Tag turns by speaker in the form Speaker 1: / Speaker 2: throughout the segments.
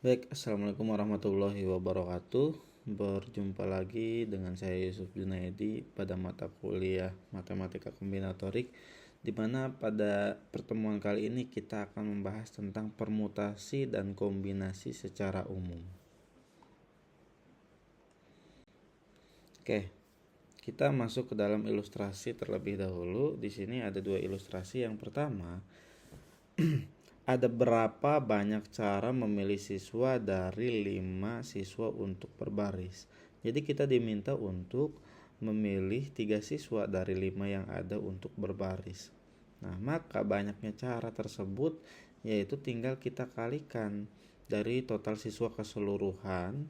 Speaker 1: Baik, Assalamualaikum warahmatullahi wabarakatuh. Berjumpa lagi dengan saya Yusuf Junaidi pada mata kuliah Matematika Kombinatorik, di mana pada pertemuan kali ini kita akan membahas tentang permutasi dan kombinasi secara umum. Oke, kita masuk ke dalam ilustrasi terlebih dahulu. Di sini ada dua ilustrasi. Yang pertama, ada berapa banyak cara memilih siswa dari 5 siswa untuk berbaris. Jadi kita diminta untuk memilih 3 siswa dari 5 yang ada untuk berbaris. Nah, maka banyaknya cara tersebut yaitu tinggal kita kalikan dari total siswa keseluruhan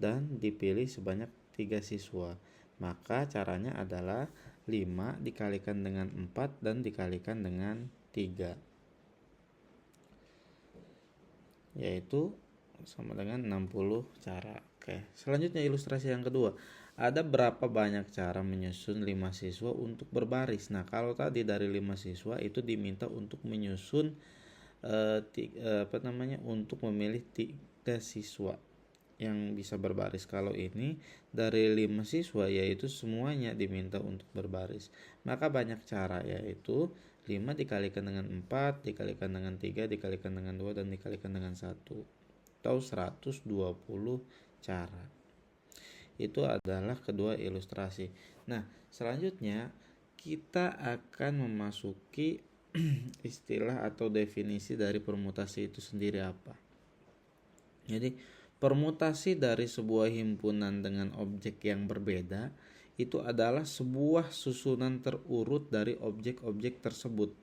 Speaker 1: dan dipilih sebanyak 3 siswa. Maka caranya adalah 5 dikalikan dengan 4 dan dikalikan dengan 3, yaitu sama dengan 60 cara. Oke, selanjutnya ilustrasi yang kedua. Ada berapa banyak cara menyusun 5 siswa untuk berbaris. Nah, kalau tadi dari 5 siswa itu diminta untuk menyusun untuk memilih 3 siswa yang bisa berbaris. Kalau ini dari 5 siswa yaitu semuanya diminta untuk berbaris. Maka banyak cara, yaitu 5 dikalikan dengan 4, dikalikan dengan 3, dikalikan dengan 2, dan dikalikan dengan 1, atau 120 cara. Itu adalah kedua ilustrasi. Nah, selanjutnya kita akan memasuki istilah atau definisi dari permutasi itu sendiri apa. Jadi, permutasi dari sebuah himpunan dengan objek yang berbeda itu adalah sebuah susunan terurut dari objek-objek tersebut.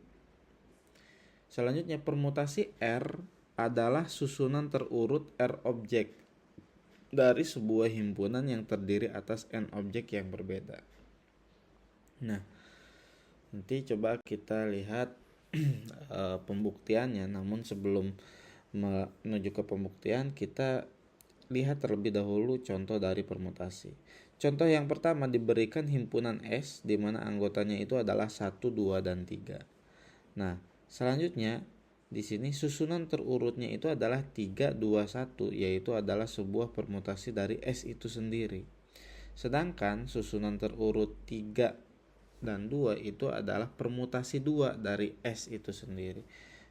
Speaker 1: Selanjutnya, permutasi R adalah susunan terurut R objek dari sebuah himpunan yang terdiri atas N objek yang berbeda. Nah, nanti coba kita lihat pembuktiannya. Namun sebelum menuju ke pembuktian, kita lihat terlebih dahulu contoh dari permutasi. Contoh yang pertama, diberikan himpunan S di mana anggotanya itu adalah 1, 2, dan 3. Nah, selanjutnya di sini susunan terurutnya itu adalah 3, 2, 1, yaitu adalah sebuah permutasi dari S itu sendiri. Sedangkan susunan terurut 3 dan 2 itu adalah permutasi 2 dari S itu sendiri.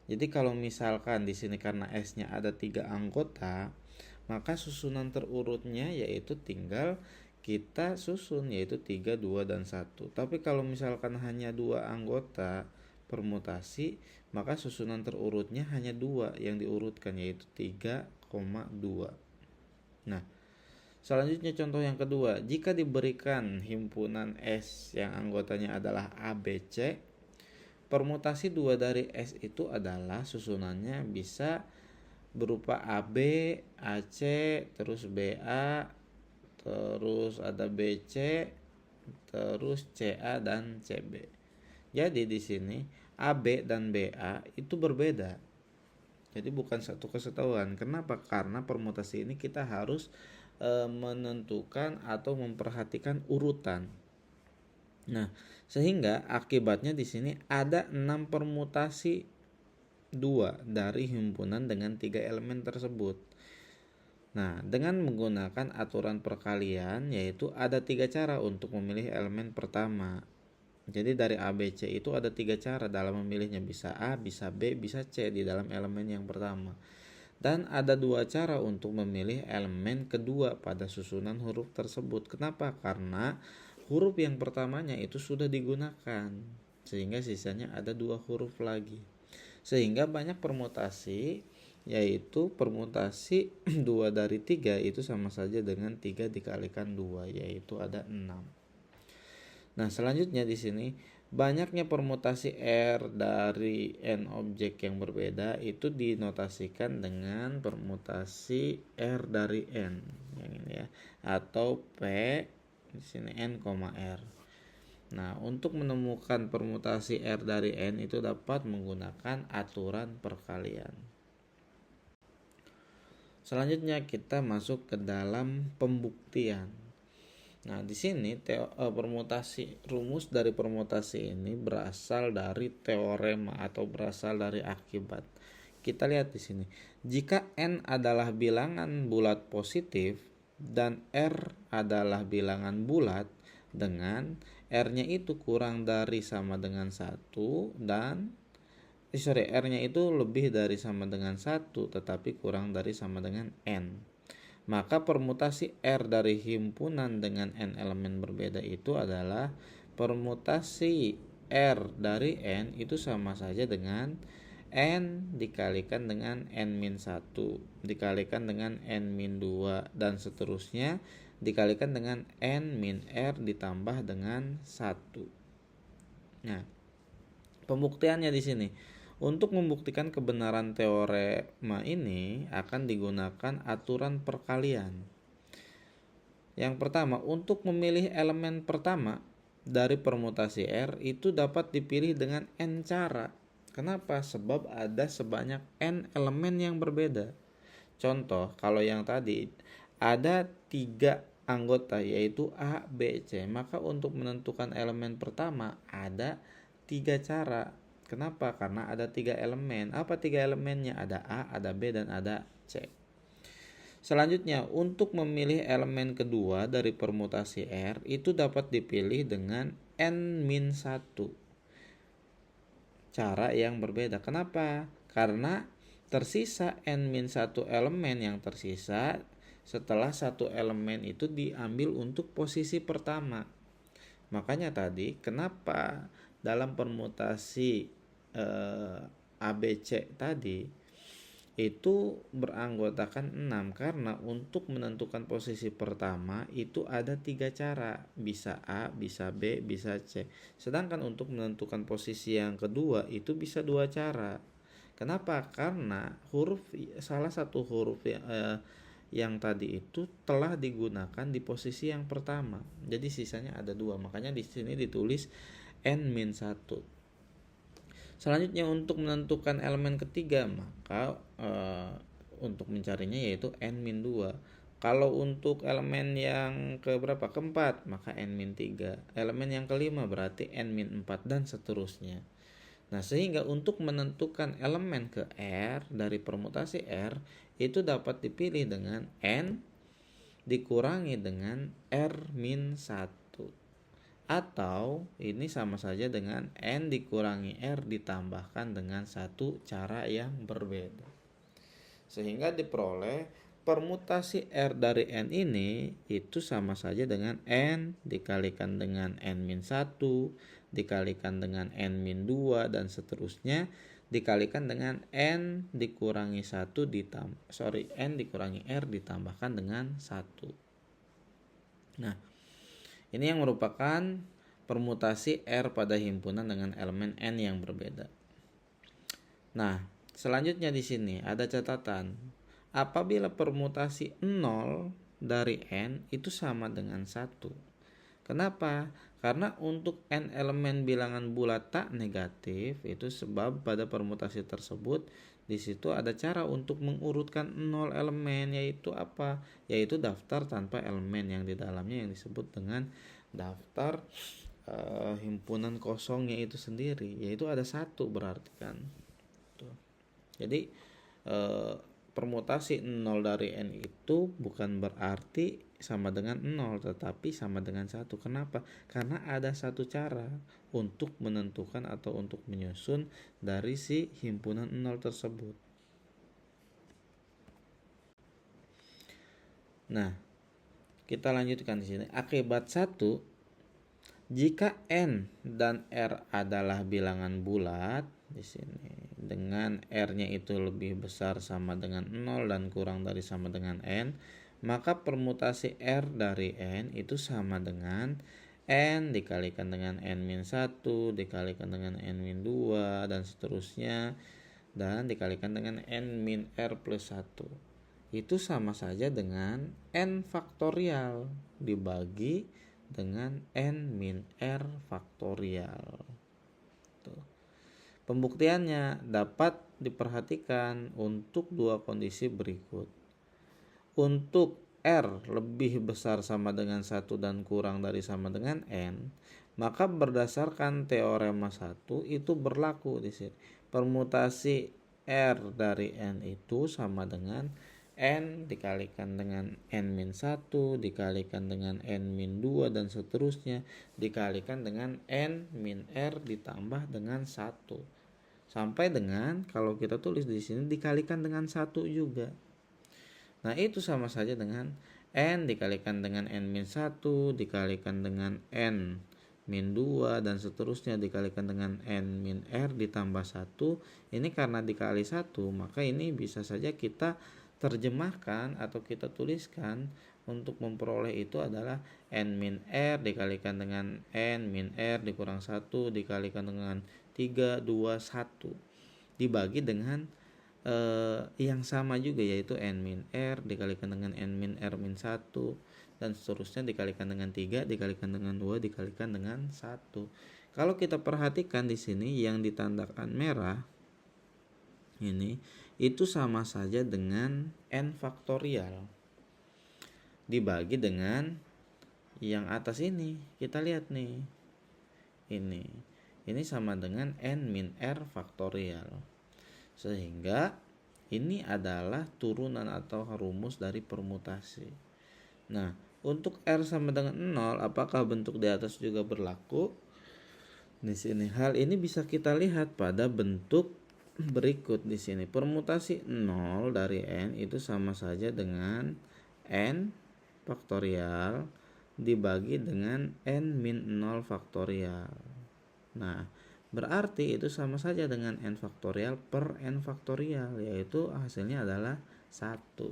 Speaker 1: Jadi kalau misalkan di sini karena S-nya ada 3 anggota, maka susunan terurutnya yaitu tinggal kita susun, yaitu 3, 2, dan 1. Tapi kalau misalkan hanya 2 anggota permutasi, maka susunan terurutnya hanya 2 yang diurutkan, yaitu 3,2. Nah, selanjutnya contoh yang kedua, jika diberikan himpunan S yang anggotanya adalah A, B, C, permutasi 2 dari S itu adalah susunannya bisa berupa AB, AC, terus BA, terus ada BC, terus CA dan CB. Jadi di sini AB dan BA itu berbeda. Jadi bukan satu kesatuan. Kenapa? Karena permutasi ini kita harus menentukan atau memperhatikan urutan. Nah, sehingga akibatnya di sini ada 6 permutasi 2 dari himpunan dengan 3 elemen tersebut. Nah, dengan menggunakan aturan perkalian, yaitu ada 3 cara untuk memilih elemen pertama. Jadi dari A, B, C itu ada 3 cara dalam memilihnya. Bisa A, bisa B, bisa C di dalam elemen yang pertama. Dan ada 2 cara untuk memilih elemen kedua pada susunan huruf tersebut. Kenapa? Karena huruf yang pertamanya itu sudah digunakan, sehingga sisanya ada 2 huruf lagi. Sehingga banyak permutasi, yaitu permutasi 2 dari 3 itu sama saja dengan 3 dikalikan 2, yaitu ada 6. Nah, selanjutnya di sini banyaknya permutasi R dari N objek yang berbeda itu dinotasikan dengan permutasi R dari N yang ini ya, atau P di sini N, R. Nah, untuk menemukan permutasi R dari N itu dapat menggunakan aturan perkalian. Selanjutnya kita masuk ke dalam pembuktian. Nah, di sini rumus dari permutasi ini berasal dari teorema atau berasal dari akibat. Kita lihat di sini. Jika n adalah bilangan bulat positif dan r adalah bilangan bulat dengan r-nya itu kurang dari sama dengan 1 dan r-nya itu lebih dari sama dengan 1 tetapi kurang dari sama dengan n. Maka permutasi R dari himpunan dengan n elemen berbeda itu adalah permutasi R dari n itu sama saja dengan n dikalikan dengan n-1 dikalikan dengan n-2 dan seterusnya dikalikan dengan n-r ditambah dengan 1. Nah, pembuktiannya di sini. Untuk membuktikan kebenaran teorema ini akan digunakan aturan perkalian. Yang pertama, untuk memilih elemen pertama dari permutasi R itu dapat dipilih dengan n cara. Kenapa? Sebab ada sebanyak n elemen yang berbeda. Contoh, kalau yang tadi ada 3 anggota yaitu A, B, C, maka untuk menentukan elemen pertama ada 3 cara. Kenapa? Karena ada 3 elemen. Apa 3 elemennya? Ada A, ada B, dan ada C. Selanjutnya, untuk memilih elemen kedua dari permutasi R itu dapat dipilih dengan n-1 cara yang berbeda. Kenapa? Karena tersisa n-1 elemen yang tersisa setelah satu elemen itu diambil untuk posisi pertama. Makanya tadi kenapa dalam permutasi ABC tadi itu beranggotakan 6 karena untuk menentukan posisi pertama itu ada 3 cara, bisa A, bisa B, bisa C. Sedangkan untuk menentukan posisi yang kedua itu bisa 2 cara. Kenapa? Karena salah satu huruf yang tadi itu telah digunakan di posisi yang pertama. Jadi sisanya ada 2. Makanya di sini ditulis n-1. Selanjutnya untuk menentukan elemen ketiga maka untuk mencarinya yaitu n-2. Kalau untuk elemen yang keberapa? Keempat, maka n-3. Elemen yang kelima berarti n-4 dan seterusnya. Nah, sehingga untuk menentukan elemen ke R dari permutasi R itu dapat dipilih dengan n dikurangi dengan r-1. Atau ini sama saja dengan n dikurangi r ditambahkan dengan 1 cara yang berbeda. Sehingga diperoleh permutasi r dari n ini itu sama saja dengan n dikalikan dengan n-1 dikalikan dengan n-2 dan seterusnya dikalikan dengan n dikurangi n dikurangi r ditambahkan dengan 1. Nah, ini yang merupakan permutasi R pada himpunan dengan elemen N yang berbeda. Nah, selanjutnya di sini ada catatan. Apabila permutasi 0 dari N itu sama dengan 1. Kenapa? Karena untuk N elemen bilangan bulat tak negatif itu sebab pada permutasi tersebut di situ ada cara untuk mengurutkan 0 elemen yaitu apa? Yaitu daftar tanpa elemen yang di dalamnya yang disebut dengan daftar himpunan kosongnya itu sendiri, yaitu ada 1 berarti kan. Tuh. Jadi permutasi 0 dari N itu bukan berarti sama dengan 0 tetapi sama dengan 1. Kenapa? Karena ada 1 cara untuk menentukan atau untuk menyusun dari si himpunan 0 tersebut. Nah, kita lanjutkan di sini. Akibat 1, jika n dan r adalah bilangan bulat di sini dengan r-nya itu lebih besar sama dengan 0 dan kurang dari sama dengan n, maka permutasi r dari n itu sama dengan n dikalikan dengan n-1 dikalikan dengan n-2 dan seterusnya dan dikalikan dengan n-r plus 1. Itu sama saja dengan n faktorial dibagi dengan n-r faktorial. Tuh. Pembuktiannya dapat diperhatikan untuk 2 kondisi berikut. Untuk r lebih besar sama dengan 1 dan kurang dari sama dengan n, maka berdasarkan teorema 1 itu berlaku di sini. Permutasi R dari N itu sama dengan N dikalikan dengan N-1 dikalikan dengan N-2 dan seterusnya dikalikan dengan N-R ditambah dengan 1 sampai dengan kalau kita tulis di sini dikalikan dengan 1 juga. Nah, itu sama saja dengan N dikalikan dengan N-1 dikalikan dengan N-2 dan seterusnya dikalikan dengan N-R ditambah 1. Ini karena dikali 1, maka ini bisa saja kita terjemahkan atau kita tuliskan untuk memperoleh itu adalah N-R dikalikan dengan N-R dikurang 1 dikalikan dengan 3, 2, 1 dibagi dengan yang sama juga yaitu N-R dikalikan dengan N-R-1 dan seterusnya dikalikan dengan 3 dikalikan dengan 2 dikalikan dengan 1. Kalau kita perhatikan di sini yang ditandakan merah ini itu sama saja dengan N faktorial dibagi dengan yang atas ini. Kita lihat nih. Ini sama dengan N-R faktorial. Sehingga ini adalah turunan atau rumus dari permutasi. Nah, untuk R sama dengan 0, apakah bentuk di atas juga berlaku? Di sini hal ini bisa kita lihat pada bentuk berikut di sini. Permutasi 0 dari N itu sama saja dengan N faktorial dibagi dengan N-0 faktorial. Nah, berarti itu sama saja dengan N faktorial per N faktorial, yaitu hasilnya adalah 1.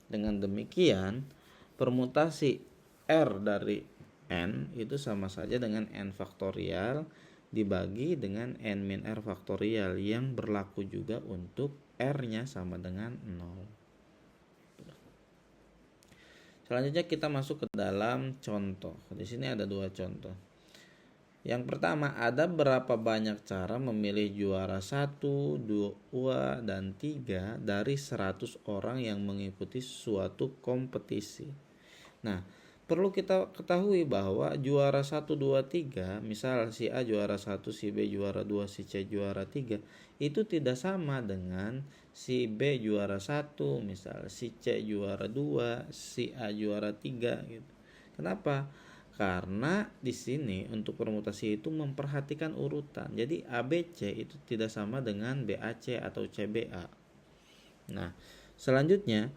Speaker 1: Dengan demikian, permutasi R dari N itu sama saja dengan N faktorial dibagi dengan N-R faktorial yang berlaku juga untuk R-nya sama dengan 0. Selanjutnya kita masuk ke dalam contoh. Di sini ada 2 contoh. Yang pertama, ada berapa banyak cara memilih juara 1, 2, dan 3 dari 100 orang yang mengikuti suatu kompetisi. Nah, perlu kita ketahui bahwa juara 1, 2, 3, misal si A juara 1, si B juara 2, si C juara 3, itu tidak sama dengan si B juara 1, misal si C juara 2, si A juara 3 gitu. Kenapa? Karena di sini untuk permutasi itu memperhatikan urutan. Jadi ABC itu tidak sama dengan BAC atau CBA. Nah, selanjutnya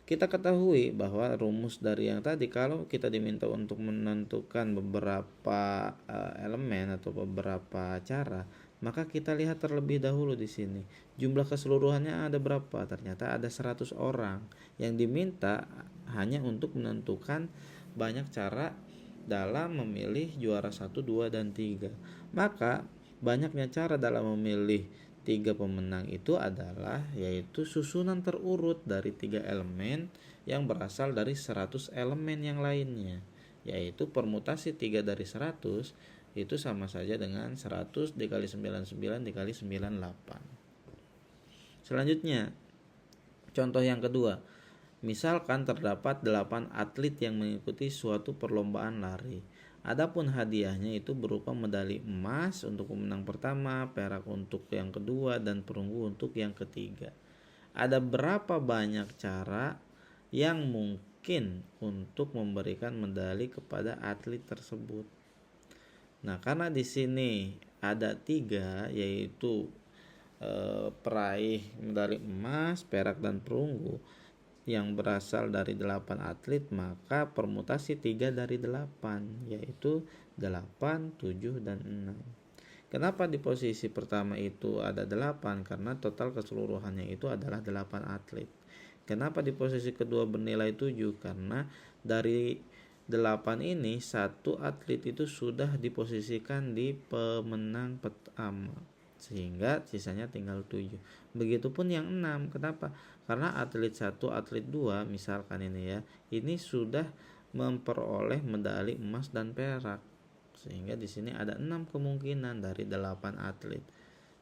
Speaker 1: kita ketahui bahwa rumus dari yang tadi kalau kita diminta untuk menentukan beberapa elemen atau beberapa cara, maka kita lihat terlebih dahulu di sini. Jumlah keseluruhannya ada berapa? Ternyata ada 100 orang yang diminta hanya untuk menentukan banyak cara dalam memilih juara 1, 2, dan 3. Maka banyaknya cara dalam memilih 3 pemenang itu adalah yaitu susunan terurut dari 3 elemen yang berasal dari 100 elemen yang lainnya, yaitu permutasi 3 dari 100 itu sama saja dengan 100 dikali 99 dikali 98. Selanjutnya, contoh yang kedua. Misalkan terdapat 8 atlet yang mengikuti suatu perlombaan lari. Adapun hadiahnya itu berupa medali emas untuk pemenang pertama, perak untuk yang kedua, dan perunggu untuk yang ketiga. Ada berapa banyak cara yang mungkin untuk memberikan medali kepada atlet tersebut? Nah, karena di sini ada 3, yaitu peraih medali emas, perak, dan perunggu yang berasal dari 8 atlet, maka permutasi 3 dari 8 yaitu 8, 7, dan 6. Kenapa di posisi pertama itu ada 8? Karena total keseluruhannya itu adalah 8 atlet. Kenapa di posisi kedua bernilai 7? Karena dari 8 ini 1 atlet itu sudah diposisikan di pemenang pertama, sehingga sisanya tinggal 7. Begitupun yang 6. Kenapa? Karena atlet 1, atlet 2 misalkan ini ya, ini sudah memperoleh medali emas dan perak. Sehingga di sini ada 6 kemungkinan dari 8 atlet.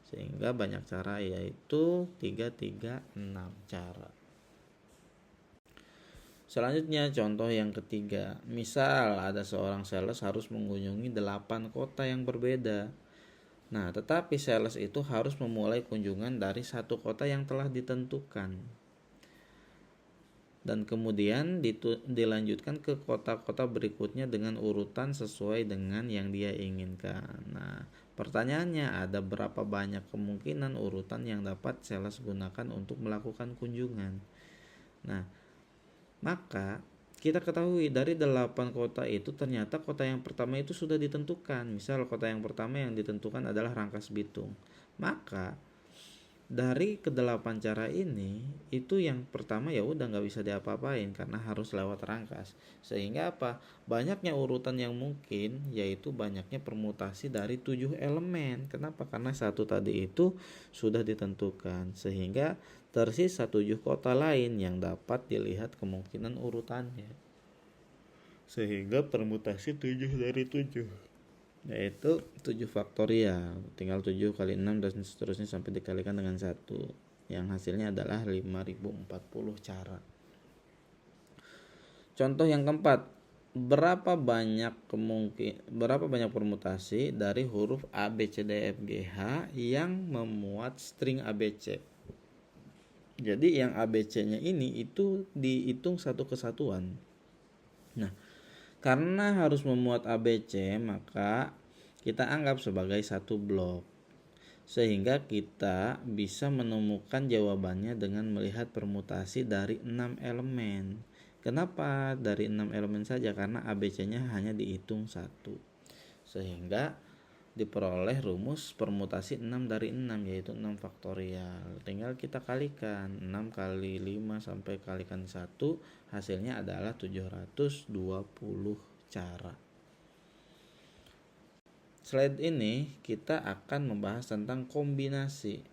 Speaker 1: Sehingga banyak cara, yaitu 3, 3, 6 cara. Selanjutnya contoh yang ketiga. Misal ada seorang sales harus mengunjungi 8 kota yang berbeda. Nah, tetapi sales itu harus memulai kunjungan dari satu kota yang telah ditentukan dan kemudian dilanjutkan ke kota-kota berikutnya dengan urutan sesuai dengan yang dia inginkan. Nah, pertanyaannya, ada berapa banyak kemungkinan urutan yang dapat sales gunakan untuk melakukan kunjungan? Nah, maka kita ketahui dari 8 kota itu ternyata kota yang pertama itu sudah ditentukan. Misal kota yang pertama yang ditentukan adalah Rangkas Bitung. Maka dari kedelapan cara ini itu yang pertama ya udah nggak bisa diapa-apain karena harus lewat Rangkas. Sehingga apa? Banyaknya urutan yang mungkin yaitu banyaknya permutasi dari 7 elemen. Kenapa? Karena satu tadi itu sudah ditentukan sehingga tersisa 7 kota lain yang dapat dilihat kemungkinan urutannya. Sehingga permutasi 7 dari 7 yaitu 7 faktorial, tinggal 7 kali 6 dan seterusnya sampai dikalikan dengan 1 yang hasilnya adalah 5040 cara. Contoh yang keempat, berapa banyak permutasi dari huruf A, B, C, D, F, G, H yang memuat string ABC. Jadi yang ABC-nya ini itu dihitung satu kesatuan. Nah, karena harus memuat ABC, maka kita anggap sebagai satu blok. Sehingga kita bisa menemukan jawabannya dengan melihat permutasi dari 6 elemen. Kenapa dari 6 elemen saja? Karena ABC-nya hanya dihitung 1. Sehingga diperoleh rumus permutasi 6 dari 6 yaitu 6 faktorial. Tinggal kita kalikan 6 kali 5 sampai kalikan 1, hasilnya adalah 720 cara. Slide ini kita akan membahas tentang kombinasi.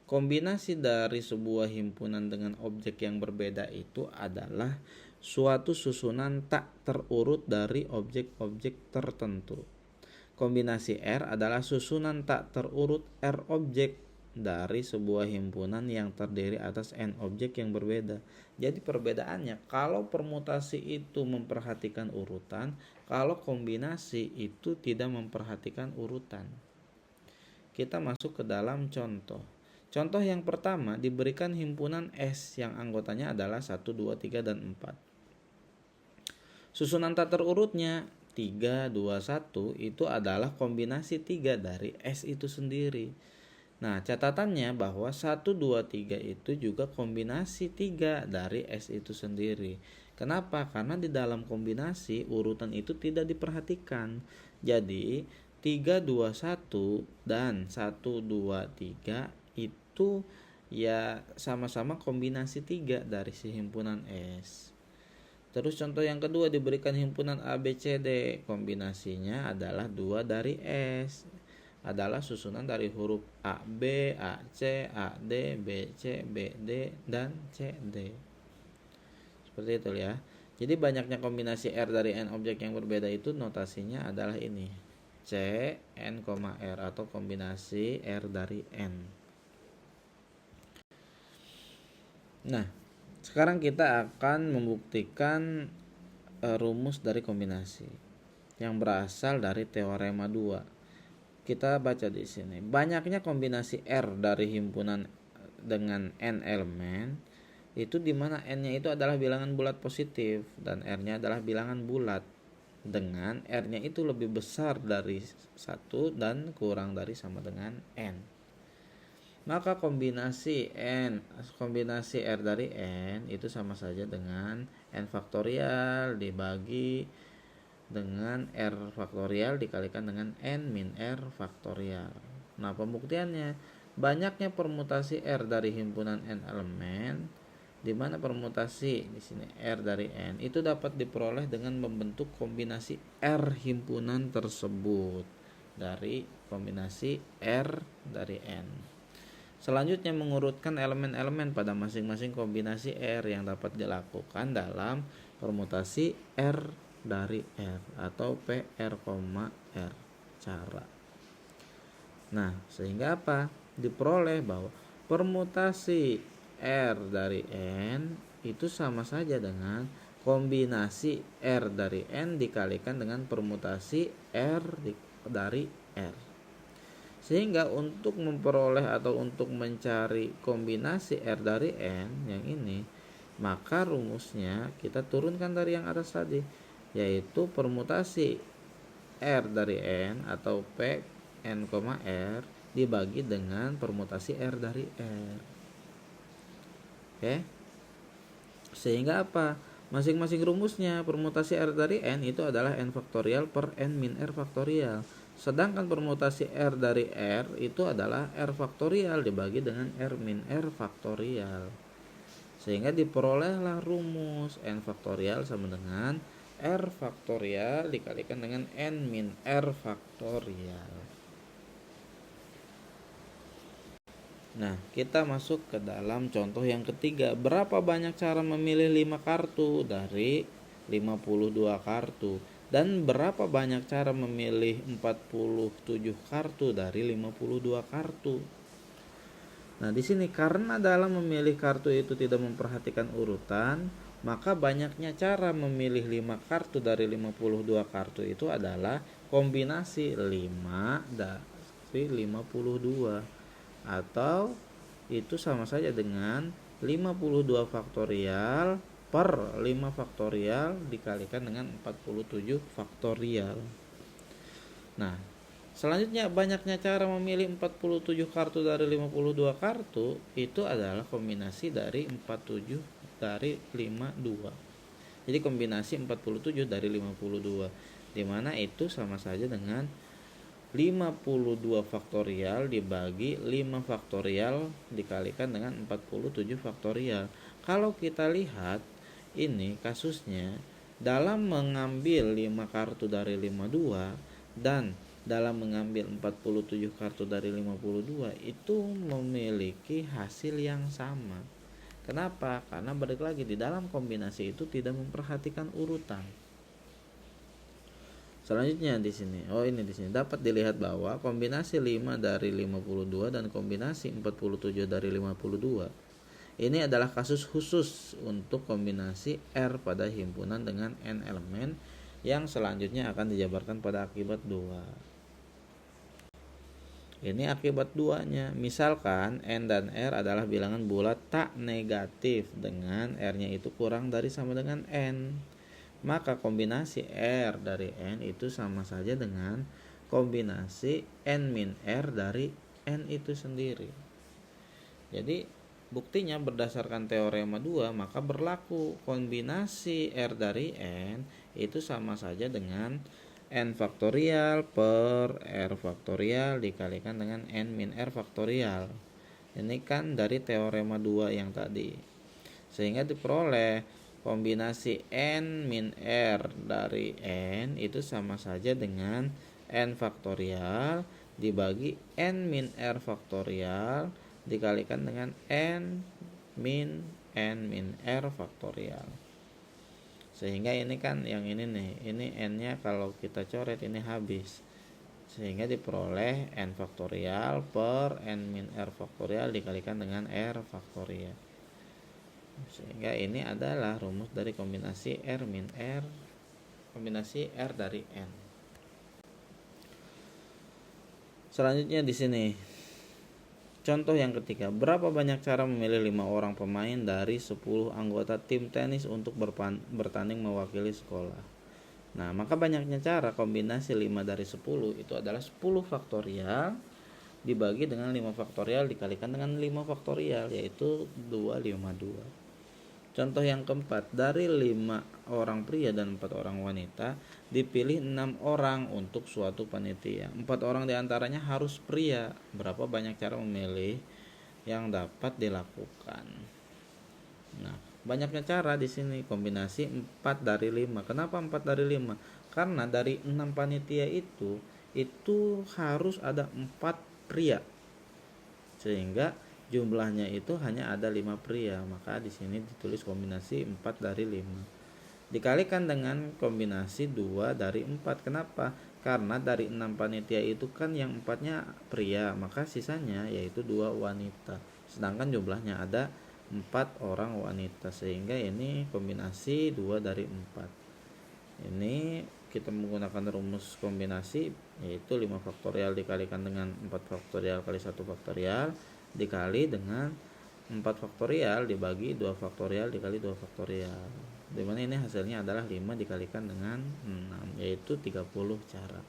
Speaker 1: Kombinasi dari sebuah himpunan dengan objek yang berbeda itu adalah suatu susunan tak terurut dari objek-objek tertentu. Kombinasi R adalah susunan tak terurut R objek dari sebuah himpunan yang terdiri atas N objek yang berbeda. Jadi perbedaannya, kalau permutasi itu memperhatikan urutan, kalau kombinasi itu tidak memperhatikan urutan. Kita masuk ke dalam contoh. Contoh yang pertama, diberikan himpunan S yang anggotanya adalah 1, 2, 3, dan 4. Susunan tak terurutnya 3, 2, 1 itu adalah kombinasi 3 dari S itu sendiri. Nah, catatannya bahwa 1, 2, 3 itu juga kombinasi 3 dari S itu sendiri. Kenapa? Karena di dalam kombinasi urutan itu tidak diperhatikan. Jadi 3, 2, 1 dan 1, 2, 3 itu ya sama-sama kombinasi 3 dari si himpunan S. Terus contoh yang kedua, diberikan himpunan A, B, C, D. Kombinasinya adalah 2 dari S. Adalah susunan dari huruf A, B, A, C, A, D, B, C, B, D, dan C, D. Seperti itu ya. Jadi banyaknya kombinasi R dari N objek yang berbeda itu notasinya adalah ini. C, N, R atau kombinasi R dari N. Nah, sekarang kita akan membuktikan rumus dari kombinasi yang berasal dari teorema 2. Kita baca di sini. Banyaknya kombinasi R dari himpunan dengan N elemen itu di mana N-nya itu adalah bilangan bulat positif dan R-nya adalah bilangan bulat dengan R-nya itu lebih besar dari 1 dan kurang dari sama dengan N. Maka kombinasi R dari N itu sama saja dengan N faktorial dibagi dengan R faktorial dikalikan dengan N min R faktorial. Nah, pembuktiannya, banyaknya permutasi R dari himpunan N elemen, di mana permutasi di sini R dari N itu dapat diperoleh dengan membentuk kombinasi R himpunan tersebut dari kombinasi R dari N. Selanjutnya mengurutkan elemen-elemen pada masing-masing kombinasi R yang dapat dilakukan dalam permutasi R dari R atau PR, R cara. Nah, sehingga apa? Diperoleh bahwa permutasi R dari N itu sama saja dengan kombinasi R dari N dikalikan dengan permutasi R dari R. Sehingga untuk memperoleh atau untuk mencari kombinasi R dari N yang ini, maka rumusnya kita turunkan dari yang atas tadi, yaitu permutasi R dari N atau P N, R dibagi dengan permutasi R dari R. Oke. Sehingga apa? Masing-masing rumusnya permutasi R dari N itu adalah N faktorial per N min R faktorial. Sedangkan permutasi R dari R itu adalah R faktorial dibagi dengan R min R faktorial. Sehingga diperolehlah rumus N faktorial sama dengan R faktorial dikalikan dengan N min R faktorial. Nah, kita masuk ke dalam contoh yang ketiga. Berapa banyak cara memilih 5 kartu dari 52 kartu? Dan berapa banyak cara memilih 47 kartu dari 52 kartu? Nah, di sini karena dalam memilih kartu itu tidak memperhatikan urutan, maka banyaknya cara memilih 5 kartu dari 52 kartu itu adalah kombinasi 5 dari 52, atau itu sama saja dengan 52 faktorial per 5 faktorial dikalikan dengan 47 faktorial. Nah, selanjutnya banyaknya cara memilih 47 kartu dari 52 kartu itu adalah kombinasi dari 47 dari 52. Jadi kombinasi 47 dari 52, dimana itu sama saja dengan 52 faktorial dibagi 5 faktorial dikalikan dengan 47 faktorial. Kalau kita lihat ini kasusnya dalam mengambil 5 kartu dari 52 dan dalam mengambil 47 kartu dari 52 itu memiliki hasil yang sama. Kenapa? Karena balik lagi di dalam kombinasi itu tidak memperhatikan urutan. Selanjutnya di sini, di sini dapat dilihat bahwa kombinasi 5 dari 52 dan kombinasi 47 dari 52 ini adalah kasus khusus untuk kombinasi R pada himpunan dengan N elemen yang selanjutnya akan dijabarkan pada akibat 2. Ini akibat 2-nya. Misalkan N dan R adalah bilangan bulat tak negatif dengan R-nya itu kurang dari sama dengan N. Maka kombinasi R dari N itu sama saja dengan kombinasi N min R dari N itu sendiri. Jadi buktinya berdasarkan teorema 2, maka berlaku kombinasi R dari N itu sama saja dengan N faktorial per R faktorial dikalikan dengan N min R faktorial. Ini kan dari teorema 2 yang tadi. Sehingga diperoleh kombinasi N min R dari N itu sama saja dengan N faktorial dibagi N min R faktorial dikalikan dengan N min R faktorial. Sehingga ini kan yang ini nih, ini N-nya kalau kita coret ini habis. Sehingga diperoleh N faktorial per N min R faktorial dikalikan dengan R faktorial. Sehingga ini adalah rumus dari kombinasi R min R, kombinasi R dari N. Selanjutnya di sini contoh yang ketiga, berapa banyak cara memilih 5 orang pemain dari 10 anggota tim tenis untuk bertanding mewakili sekolah. Nah, maka banyaknya cara kombinasi 5 dari 10 itu adalah 10 faktorial dibagi dengan 5 faktorial dikalikan dengan 5 faktorial, yaitu 252. Contoh yang keempat, dari 5 orang pria dan 4 orang wanita dipilih 6 orang untuk suatu panitia. 4 orang diantaranya harus pria. Berapa banyak cara memilih yang dapat dilakukan? Nah, banyaknya cara di sini kombinasi 4 dari 5. Kenapa 4 dari 5? Karena dari 6 panitia itu harus ada 4 pria. Sehingga jumlahnya itu hanya ada 5 pria, maka di sini ditulis kombinasi 4 dari 5 dikalikan dengan kombinasi 2 dari 4. Kenapa? Karena dari 6 panitia itu kan yang 4-nya pria, maka sisanya yaitu 2 wanita. Sedangkan jumlahnya ada 4 orang wanita, sehingga ini kombinasi 2 dari 4. Ini kita menggunakan rumus kombinasi, yaitu 5 faktorial dikalikan dengan 4 faktorial kali 1 faktorial dikali dengan 4 faktorial dibagi 2 faktorial dikali 2 faktorial, dimana ini hasilnya adalah 5 dikalikan dengan 6, yaitu 30 cara.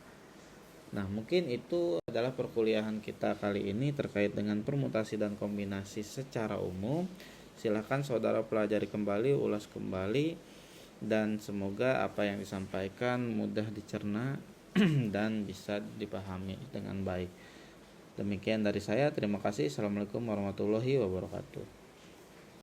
Speaker 1: Nah, mungkin itu adalah perkuliahan kita kali ini terkait dengan permutasi dan kombinasi secara umum. Silakan saudara pelajari kembali, ulas kembali, dan semoga apa yang disampaikan mudah dicerna dan bisa dipahami dengan baik. Demikian dari saya, terima kasih. Assalamualaikum warahmatullahi wabarakatuh.